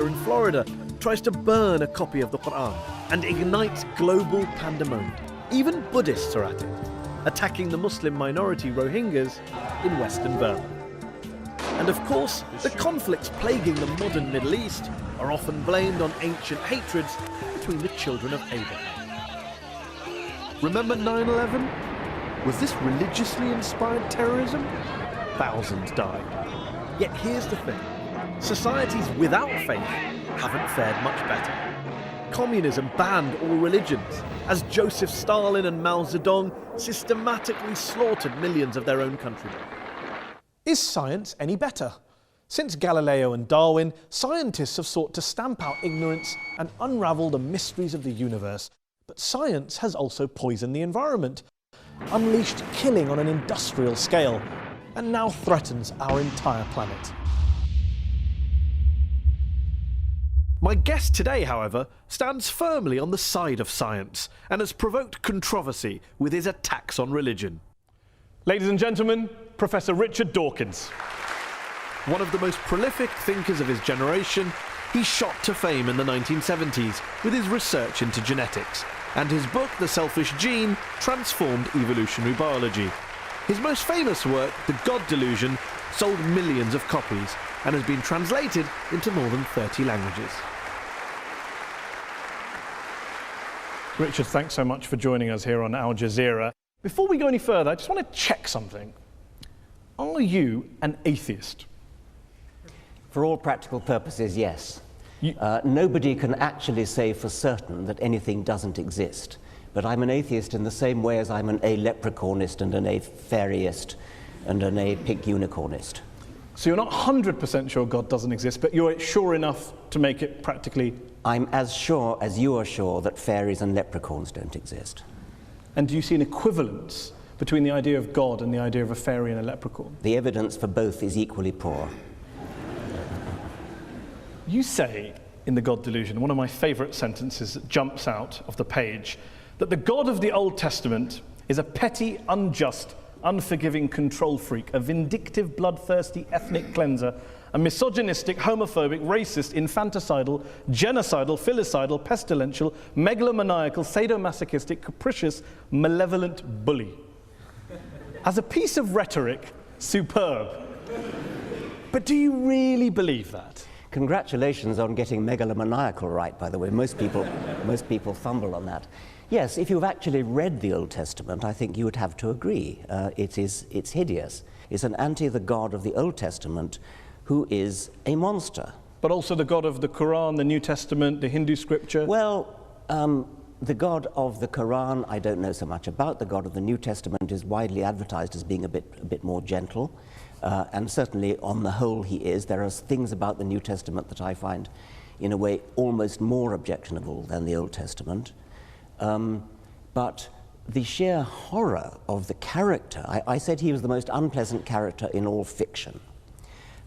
in Florida tries to burn a copy of the Quran and ignites global pandemonium. Even Buddhists are at it, attacking the Muslim minority Rohingyas in Western Burma. And of course, the conflicts plaguing the modern Middle East are often blamed on ancient hatreds between the children of Abraham. Remember 9/11? Was this religiously inspired terrorism? Thousands died. Yet here's the thing. Societies without faith haven't fared much better. Communism banned all religions, as Joseph Stalin and Mao Zedong systematically slaughtered millions of their own countrymen. Is science any better? Since Galileo and Darwin, scientists have sought to stamp out ignorance and unravel the mysteries of the universe. But science has also poisoned the environment, unleashed killing on an industrial scale, and now threatens our entire planet. My guest today, however, stands firmly on the side of science and has provoked controversy with his attacks on religion. Ladies and gentlemen, Professor Richard Dawkins. One of the most prolific thinkers of his generation, he shot to fame in the 1970s with his research into genetics, and his book, The Selfish Gene, transformed evolutionary biology. His most famous work, The God Delusion, sold millions of copies and has been translated into more than 30 languages. Richard, thanks so much for joining us here on Al Jazeera. Before we go any further, I just want to check something. Are you an atheist? For all practical purposes, yes. Nobody can actually say for certain that anything doesn't exist. But I'm an atheist in the same way as I'm an a-leprechaunist and an a-fairyist and an a-pink unicornist. So you're not 100% sure God doesn't exist, but you're sure enough to make it practically... I'm as sure as you are sure that fairies and leprechauns don't exist. And do you see an equivalence between the idea of God and the idea of a fairy and a leprechaun? The evidence for both is equally poor. You say in The God Delusion, one of my favourite sentences that jumps out of the page, that the God of the Old Testament is a petty, unjust, unforgiving control freak, a vindictive, bloodthirsty ethnic cleanser, a misogynistic, homophobic, racist, infanticidal, genocidal, filicidal, pestilential, megalomaniacal, sadomasochistic, capricious, malevolent bully. As a piece of rhetoric, superb. But do you really believe that? Congratulations on getting megalomaniacal right, by the way. Most people fumble on that. Yes, if you've actually read the Old Testament, I think you would have to agree. It's hideous. It's an the God of the Old Testament who is a monster. But also the God of the Quran, the New Testament, the Hindu scripture? Well, the God of the Quran, I don't know so much about. The God of the New Testament is widely advertised as being a bit more gentle. And certainly, on the whole, he is. There are things about the New Testament that I find, in a way, almost more objectionable than the Old Testament. But the sheer horror of the character, I said he was the most unpleasant character in all fiction,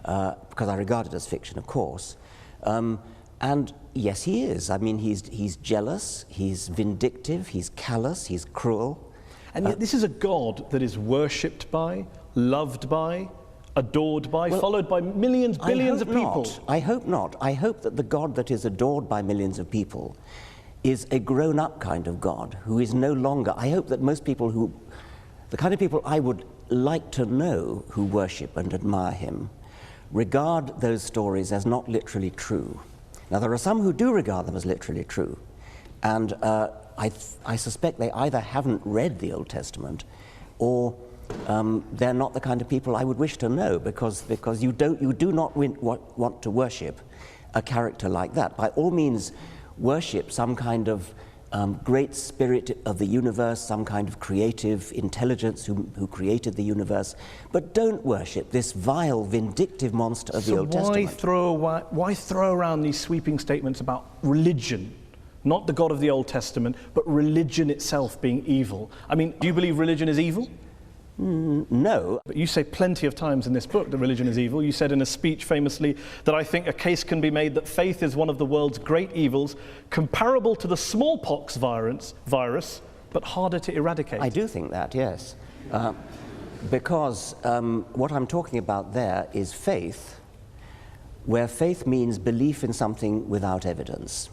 because I regard it as fiction, of course. And yes, he is. I mean, he's jealous, he's vindictive, he's callous, he's cruel. And yet this is a God that is worshipped by, loved by, adored by, well, followed by millions, billions of people. I hope not. I hope that the God that is adored by millions of people is a grown-up kind of God who is no longer... I hope that most people who... the kind of people I would like to know who worship and admire him regard those stories as not literally true. Now, there are some who do regard them as literally true, and I suspect they either haven't read the Old Testament or they're not the kind of people I would wish to know, because you do not want to worship a character like that. By all means, worship some kind of great spirit of the universe, some kind of creative intelligence who created the universe, but don't worship this vile, vindictive monster of the Old Testament. So why throw around these sweeping statements about religion? Not the God of the Old Testament, but religion itself being evil. I mean, do you believe religion is evil? No. But you say plenty of times in this book that religion is evil. You said in a speech famously that I think a case can be made that faith is one of the world's great evils, comparable to the smallpox virus, but harder to eradicate. I do think that, yes. Because what I'm talking about there is faith, where faith means belief in something without evidence.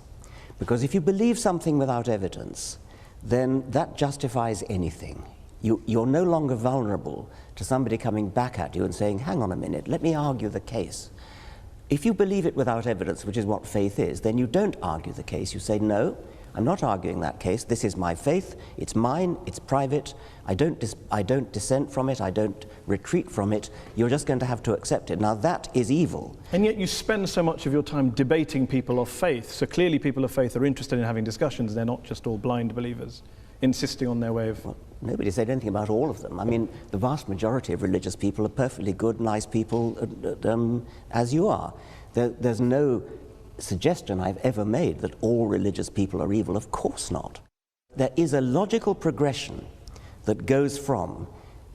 Because if you believe something without evidence, then that justifies anything. You're no longer vulnerable to somebody coming back at you and saying, hang on a minute, let me argue the case. If you believe it without evidence, which is what faith is, then you don't argue the case. You say, no, I'm not arguing that case. This is my faith. It's mine. It's private. I don't dissent from it. I don't retreat from it. You're just going to have to accept it. Now, that is evil. And yet you spend so much of your time debating people of faith. So clearly people of faith are interested in having discussions. They're not just all blind believers, insisting on their way of... Well, nobody said anything about all of them. I mean, the vast majority of religious people are perfectly good, nice people, as you are. There's no suggestion I've ever made that all religious people are evil. Of course not. There is a logical progression that goes from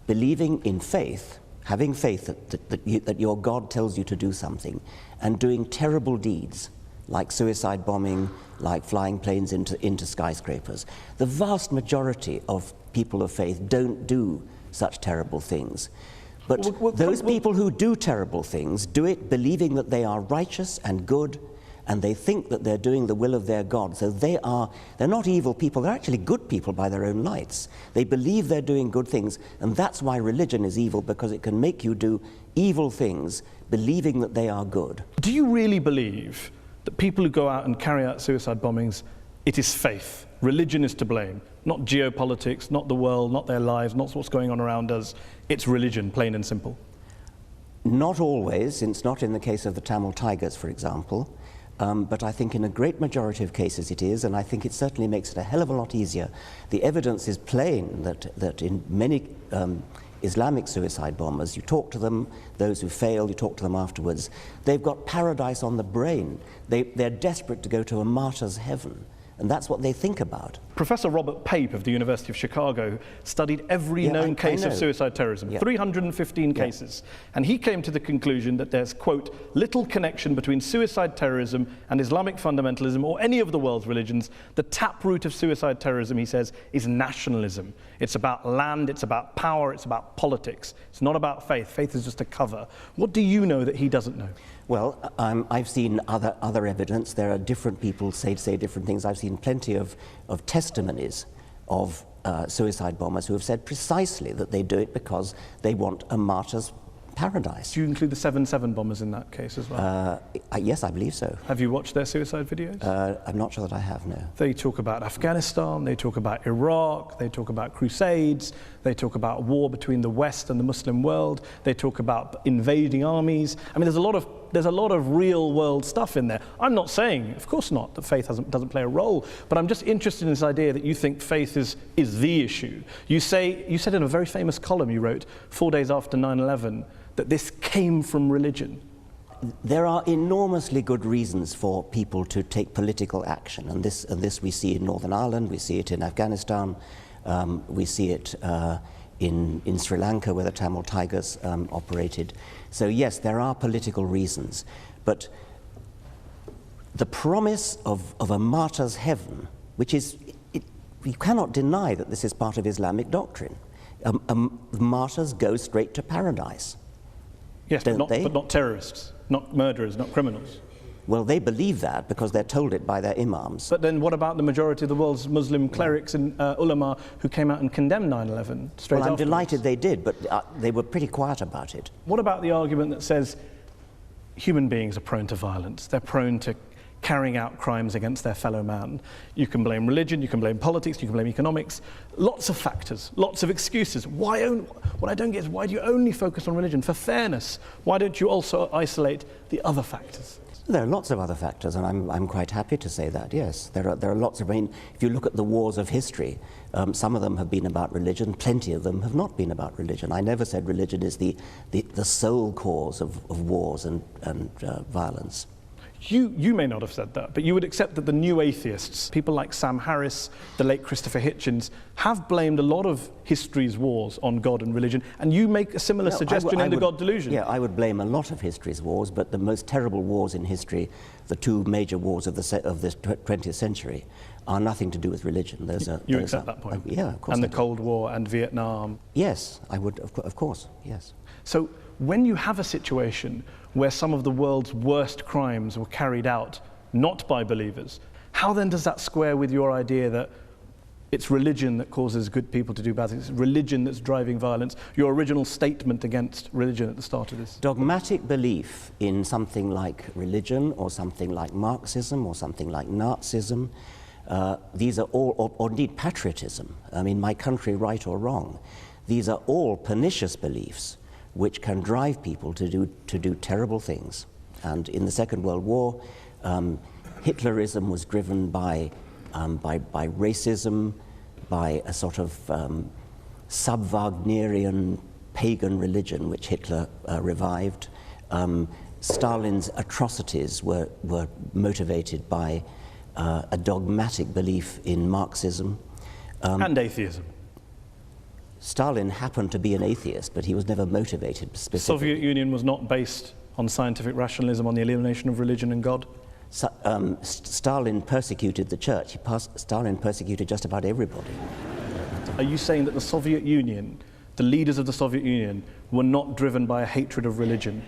believing in faith, having faith that your God tells you to do something, and doing terrible deeds like suicide bombing, like flying planes into skyscrapers. The vast majority of people of faith don't do such terrible things. But those people who do terrible things do it believing that they are righteous and good, and they think that they're doing the will of their God. So they're not evil people, they're actually good people by their own lights. They believe they're doing good things, and that's why religion is evil, because it can make you do evil things believing that they are good. Do you really believe that people who go out and carry out suicide bombings, it is faith? Religion is to blame, not geopolitics, not the world, not their lives, not what's going on around us. It's religion, plain and simple. Not always. It's not in the case of the Tamil Tigers, for example. But I think in a great majority of cases it is, and I think it certainly makes it a hell of a lot easier. The evidence is plain that in many Islamic suicide bombers, you talk to them, those who fail, you talk to them afterwards, they've got paradise on the brain. They're desperate to go to a martyr's heaven. And that's what they think about. Professor Robert Pape of the University of Chicago studied every known case of suicide terrorism, 315 cases. And he came to the conclusion that there's, quote, little connection between suicide terrorism and Islamic fundamentalism or any of the world's religions. The taproot of suicide terrorism, he says, is nationalism. It's about land, it's about power, it's about politics. It's not about faith. Faith is just a cover. What do you know that he doesn't know? Well, I've seen other evidence. There are different people say different things. I've seen plenty of testimonies of suicide bombers who have said precisely that they do it because they want a martyr's paradise. Do you include the 7/7 bombers in that case as well? Yes, I believe so. Have you watched their suicide videos? I'm not sure that I have, no. They talk about Afghanistan, they talk about Iraq, they talk about crusades, they talk about war between the West and the Muslim world, they talk about invading armies. I mean, there's a lot of real world stuff in there. I'm not saying, of course not, that faith doesn't play a role, but I'm just interested in this idea that you think faith is the issue. You said in a very famous column you wrote 4 days after 9/11 that this came from religion. There are enormously good reasons for people to take political action, and this we see in Northern Ireland, we see it in Afghanistan, we see it in Sri Lanka, where the Tamil Tigers operated. So yes, there are political reasons, but the promise of a martyr's heaven, which is, you cannot deny that this is part of Islamic doctrine. Martyrs go straight to paradise. Yes, but not terrorists, not murderers, not criminals. Well, they believe that because they're told it by their imams. But then what about the majority of the world's Muslim clerics and ulama who came out and condemned 9/11 straight afterwards? Well, I'm delighted they did, but they were pretty quiet about it. What about the argument that says human beings are prone to violence? They're prone to carrying out crimes against their fellow man. You can blame religion, you can blame politics, you can blame economics, lots of factors, lots of excuses. What I don't get is, why do you only focus on religion? For fairness, why don't you also isolate the other factors? There are lots of other factors, and I'm quite happy to say that, yes. There are lots of, I mean, if you look at the wars of history, some of them have been about religion, plenty of them have not been about religion. I never said religion is the sole cause of wars and violence. You may not have said that, but you would accept that the new atheists, people like Sam Harris, the late Christopher Hitchens, have blamed a lot of history's wars on God and religion, and you make a similar suggestion in The God Delusion. Yeah, I would blame a lot of history's wars, but the most terrible wars in history, the two major wars of the 20th century, are nothing to do with religion. You accept that point? Yeah, of course. And the Cold War and Vietnam? Yes, I would, of course, yes. So when you have a situation where some of the world's worst crimes were carried out not by believers, how then does that square with your idea that it's religion that causes good people to do bad things, it's religion that's driving violence, your original statement against religion at the start of this? Dogmatic belief in something like religion or something like Marxism or something like Nazism, these are all, or indeed patriotism, I mean, my country, right or wrong, these are all pernicious beliefs which can drive people to do terrible things. And in the Second World War, Hitlerism was driven by racism, by a sort of sub-Wagnerian pagan religion which Hitler revived. Stalin's atrocities were motivated by a dogmatic belief in Marxism. And atheism. Stalin happened to be an atheist, but he was never motivated The specifically. Soviet Union was not based on scientific rationalism, on the elimination of religion and God? Stalin persecuted the church. Stalin persecuted just about everybody. Are you saying that the Soviet Union, the leaders of the Soviet Union, were not driven by a hatred of religion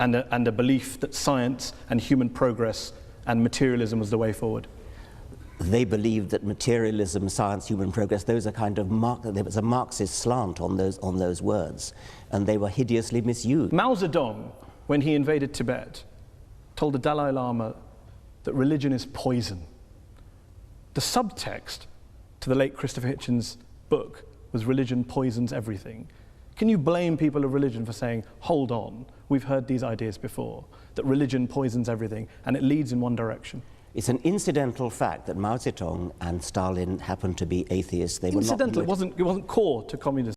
and a belief that science and human progress and materialism was the way forward? They believed that materialism, science, human progress, those are kind of there was a Marxist slant on those words, and they were hideously misused. Mao Zedong, when he invaded Tibet, told the Dalai Lama that religion is poison. The subtext to the late Christopher Hitchens' book was religion poisons everything. Can you blame people of religion for saying, hold on, we've heard these ideas before, that religion poisons everything and it leads in one direction? It's an incidental fact that Mao Zedong and Stalin happened to be atheists. They were not incidental, it wasn't core to communism.